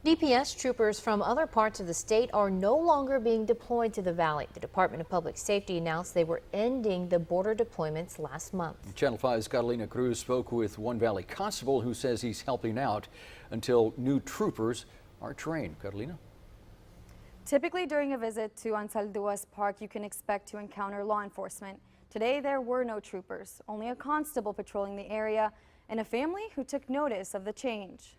DPS troopers from other parts of the state are no longer being deployed to the valley. The Department of Public Safety announced they were ending the border deployments last month. Channel 5's Catalina Cruz spoke with one Valley constable who says he's helping out until new troopers are trained. Catalina? Typically during a visit to Ansalduas Park, you can expect to encounter law enforcement. Today there were no troopers, only a constable patrolling the area and a family who took notice of the change.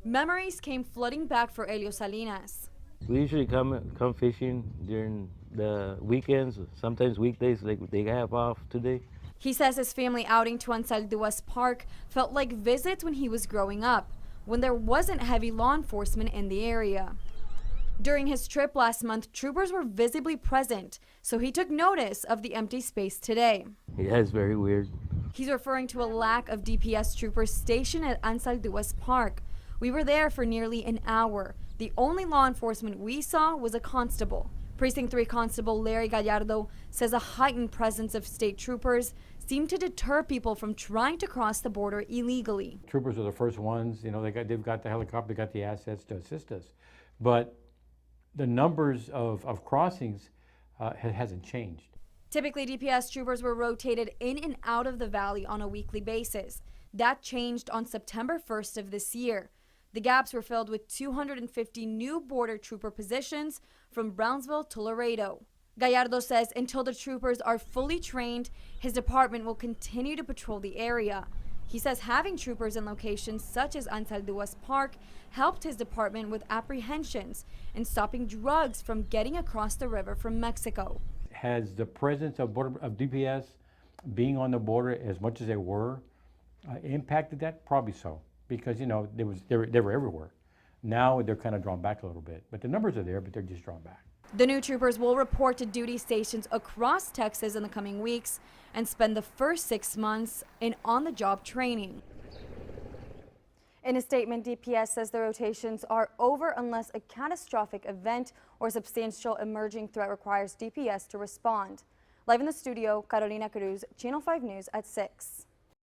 Memories came flooding back for Elio Salinas. We usually come fishing during the weekends, sometimes weekdays, like they have off today. He says his family outing to Ansalduas Park felt like visits when he was growing up, when there wasn't heavy law enforcement in the area. During his trip last month, troopers were visibly present, so he took notice of the empty space today. Yeah, it's very weird. He's referring to a lack of DPS troopers stationed at Ansalduas Park. We were there for nearly an hour. The only law enforcement we saw was a constable. Precinct 3 Constable Larry Gallardo says a heightened presence of state troopers seemed to deter people from trying to cross the border illegally. Troopers are the first ones, they've got the helicopter, they've got the assets to assist us. But the numbers of crossings hasn't changed. Typically, DPS troopers were rotated in and out of the valley on a weekly basis. That changed on September 1st of this year. The gaps were filled with 250 new border trooper positions from Brownsville to Laredo. Gallardo says until the troopers are fully trained, his department will continue to patrol the area. He says having troopers in locations such as Ansalduas Park helped his department with apprehensions and stopping drugs from getting across the river from Mexico. Has the presence of DPS being on the border as much as they were impacted that? Probably so, because they were everywhere. Now they're kind of drawn back a little bit, but the numbers are there, but they're just drawn back. The new troopers will report to duty stations across Texas in the coming weeks and spend the first 6 months in on-the-job training. In a statement, DPS says the rotations are over unless a catastrophic event or substantial emerging threat requires DPS to respond. Live in the studio, Catalina Cruz, Channel 5 News at 6.